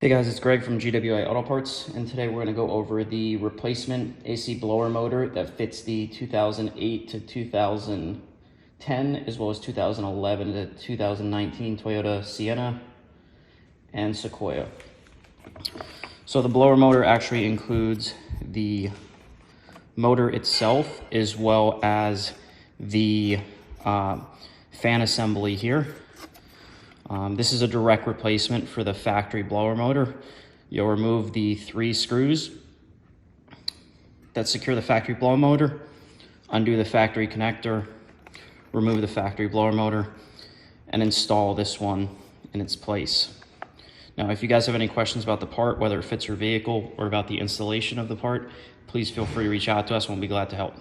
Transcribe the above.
Hey guys, it's Greg from GWI Auto Parts, and today we're going to go over the replacement AC blower motor that fits the 2008 to 2010 as well as 2011 to 2019 Toyota Sienna and Sequoia. So the blower motor actually includes the motor itself as well as the fan assembly here. This is a direct replacement for the factory blower motor. You'll remove the 3 screws that secure the factory blower motor, undo the factory connector, remove the factory blower motor, and install this one in its place. Now, if you guys have any questions about the part, whether it fits your vehicle or about the installation of the part, please feel free to reach out to us and we'll be glad to help.